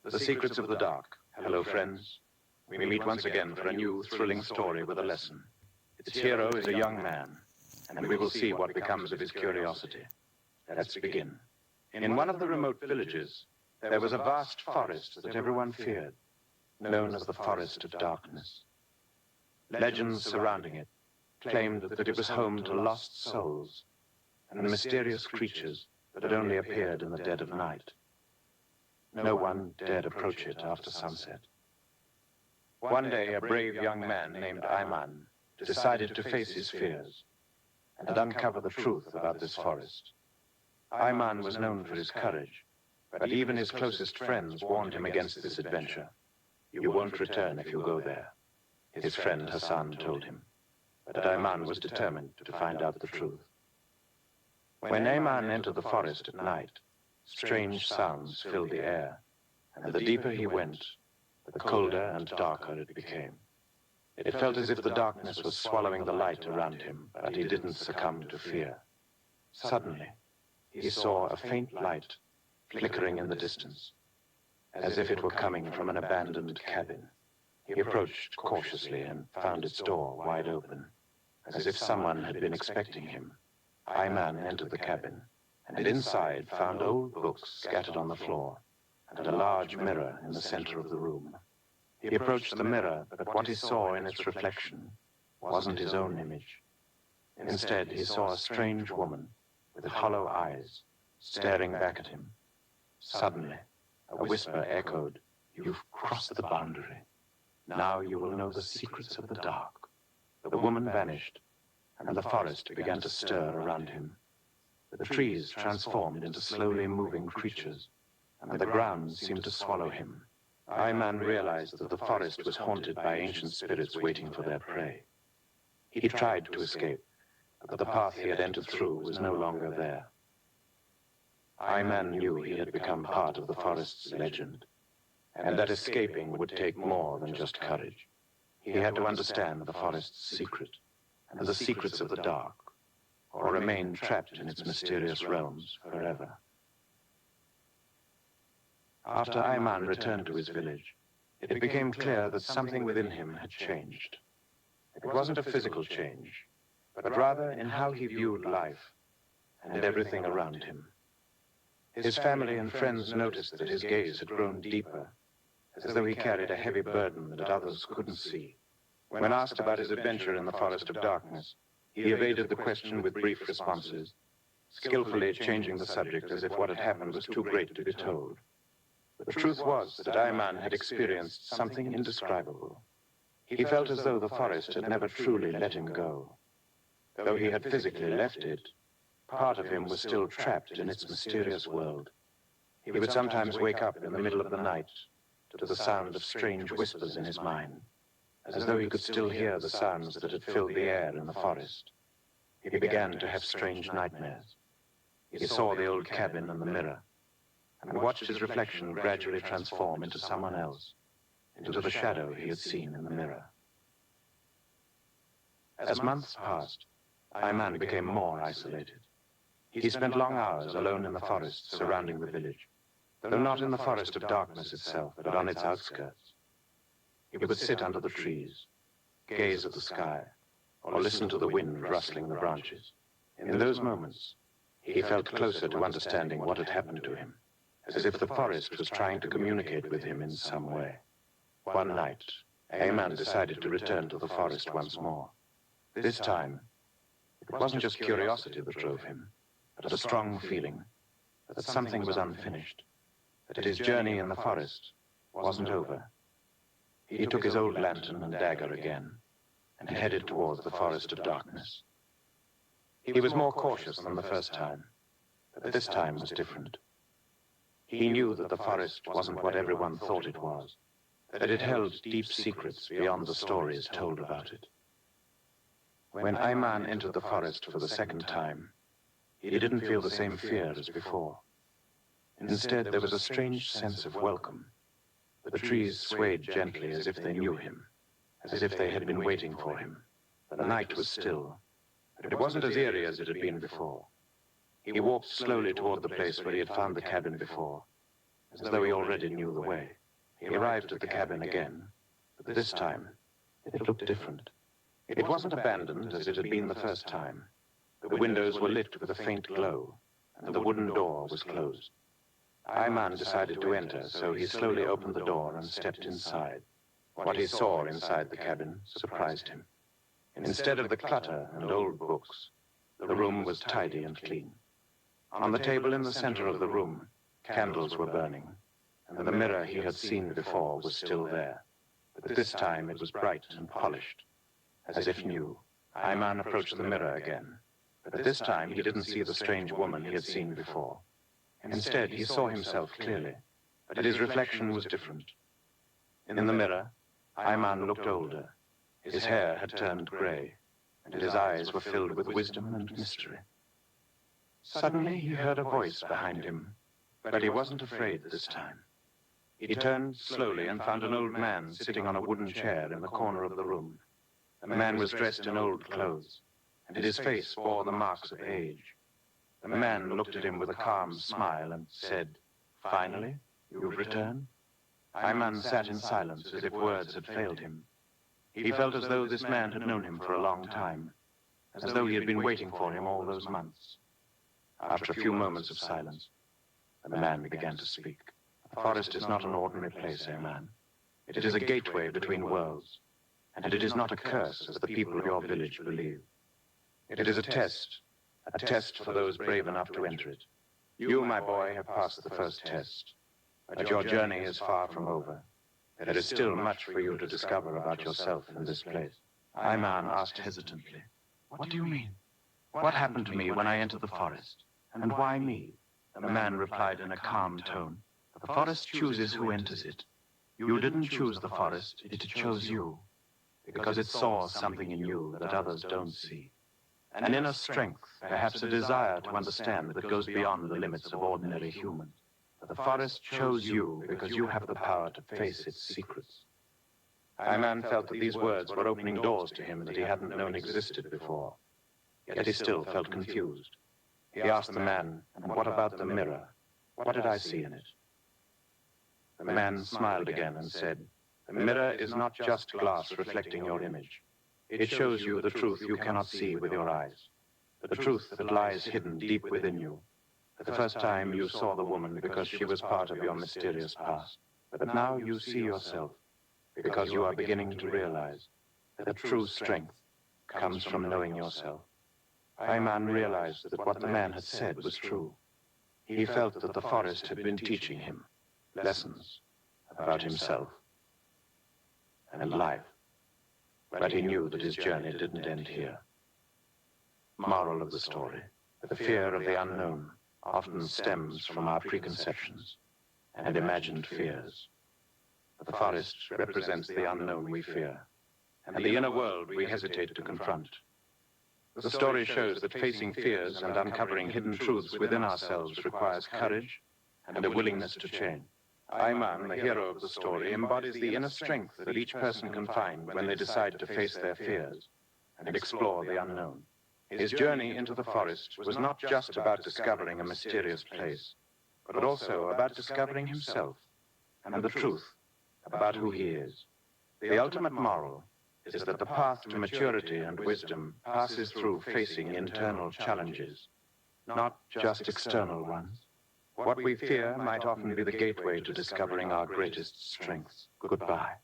The Secrets of the Dark. Hello, friends. We meet once again for a new, thrilling story with a lesson. Its hero is a young man, and we will see what becomes of his curiosity. Let's begin. In one of the remote villages, there was a vast forest that everyone feared, known as the Forest of Darkness. Legends surrounding it claimed that it was home to lost souls and mysterious creatures that only appeared in the dead of night. No one dared approach it after sunset. One day, a brave young man named Ayman decided to face his fears and uncover the truth about this forest. Ayman was known for his courage, but even his closest friends warned him against this adventure. You won't return if you go there, his friend Hassan told him. But Ayman was determined to find out the truth. When Ayman entered the forest at night, strange sounds filled the air, and the deeper he went, the colder and darker it became. It felt as if the darkness was swallowing the light around him, but he didn't succumb to fear. Suddenly, he saw a faint light flickering in the distance, as if it were coming from an abandoned cabin. He approached cautiously and found its door wide open, as if someone had been expecting him. Ayman entered the cabin, and inside found old books scattered on the floor and a large mirror in the center of the room. He approached the mirror, but what he saw in its reflection wasn't his own image. Instead, he saw a strange woman with hollow eyes staring back at him. Suddenly, a whisper echoed, "You've crossed the boundary. Now you will know the secrets of the dark." The woman vanished, and the forest began to stir around him. The trees transformed into slowly moving creatures, and the ground seemed to swallow him. Ayman realized that the forest was haunted by ancient spirits waiting for their prey. He tried to escape, but the path he had entered through was no longer there. Ayman knew he had become part of the forest's legend, and that escaping would take more than just courage. He had to understand the forest's secret, and the secrets of the dark, or remain trapped in its mysterious realms forever. After Ayman returned to his village, it became clear that something within him had changed. It wasn't a physical change, but rather in how he viewed life and everything around him. His family and friends noticed that his gaze had grown deeper, as though he carried a heavy burden that others couldn't see. When asked about his adventure in the Forest of Darkness, he evaded the question with brief responses, skillfully changing the subject as if what had happened was too great to be told. The truth was that Ayman had experienced something indescribable. He felt as though the forest had never truly let him go. Though he had physically left it, part of him was still trapped in its mysterious world. He would sometimes wake up in the middle of the night to the sound of strange whispers in his mind, as though he could still hear the sounds that had filled the air in the forest. He began to have strange nightmares. He saw the old cabin and the mirror, and watched his reflection gradually transform into someone else, into the shadow he had seen in the mirror. As months passed, Ayman became more isolated. He spent long hours alone in the forest surrounding the village, though not in the Forest of Darkness itself, but on its outskirts. He would sit under the trees, gaze at the sky, or listen to the wind rustling the branches. In those moments, he felt closer to understanding what had happened to him, as if the forest was trying to communicate with him in some way. One night, Ayman decided to return to the forest once more. This time, it wasn't just curiosity that drove him, but a strong feeling that something was unfinished, that his journey in the forest wasn't over. He took his old lantern and dagger again, and headed towards the Forest of Darkness. He was more cautious than the first time, but this time was different. He knew that the forest wasn't what everyone thought it was, that it held deep secrets beyond the stories told about it. When Ayman entered the forest for the second time, he didn't feel the same fear as before. Instead, there was a strange sense of welcome. The trees swayed gently as if they knew him, as if they had been waiting for him. The night was still, but it wasn't as eerie as it had been before. He walked slowly toward the place where he had found the cabin before, as though he already knew the way. He arrived at the cabin again, but this time it looked different. It wasn't abandoned as it had been the first time. The windows were lit with a faint glow, and the wooden door was closed. Ayman decided to enter, so he slowly opened the door and stepped inside. What he saw inside the cabin surprised him. Instead of the clutter and old books, the room was tidy and clean. On the table in the center of the room, candles were burning, and the mirror he had seen before was still there. But this time it was bright and polished, as if new. Ayman approached the mirror again, but this time he didn't see the strange woman he had seen before. Instead, he saw himself clearly, but his reflection was different. In the mirror, Ayman looked older. His hair had turned gray, and his eyes were filled with wisdom and mystery. Suddenly, he heard a voice behind him, but he wasn't afraid this time. He turned slowly and found an old man sitting on a wooden chair in the corner of the room. The man was dressed in old clothes, and his face bore the marks of age. The man looked at him with a calm smile and said, "Finally, you've returned?" Ayman sat in silence as if words had failed him. He felt as though this man had known him for a long time, as though he had been waiting for him all those months. After a few moments of silence, the man began to speak. The forest is not an ordinary place, Ayman. It is a gateway between worlds, and it is not a curse, as the people of your village believe. It is a test for those brave enough to enter it. You, my boy, have passed the first test, but your journey is far from over. There is still much for you to discover about yourself in this place. Ayman asked hesitantly, "What do you mean? What happened to me when I entered the forest? And why me?" The man replied in a calm tone, "The forest chooses who enters it. You didn't choose the forest, it chose you, because it saw something in you that others don't see. An inner strength, perhaps a desire to understand that goes beyond the limits of ordinary humans. The forest chose you because you have the power to face its secrets." Ayman felt that these words were opening doors to him that he hadn't known existed before. Yet he still felt confused. He asked the man, "And what about the mirror? What did I see in it?" The man smiled again and said, "The mirror is not just glass reflecting your image. It shows you the truth you cannot see with your eyes, the truth that lies hidden deep within you. For the first time you saw the woman because she was part of your mysterious past. But now you see yourself because you are beginning to realize that true strength comes from knowing yourself." Ayman realized that what the man had said was true. He felt that the forest had been teaching him lessons about himself and life. But he knew that his journey didn't end here. Moral of the story: the fear of the unknown often stems from our preconceptions and imagined fears. The forest represents the unknown we fear, and the inner world we hesitate to confront. The story shows that facing fears and uncovering hidden truths within ourselves requires courage and a willingness to change. Ayman, the hero of the story, embodies the inner strength that each person can find when they decide to face their fears and explore the unknown. His journey into the forest was not just about discovering a mysterious place, but also about discovering himself and the truth about who he is. The ultimate moral is that the path to maturity and wisdom passes through facing internal challenges, not just external ones. What we fear might often be the gateway to discovering our greatest strengths. Goodbye.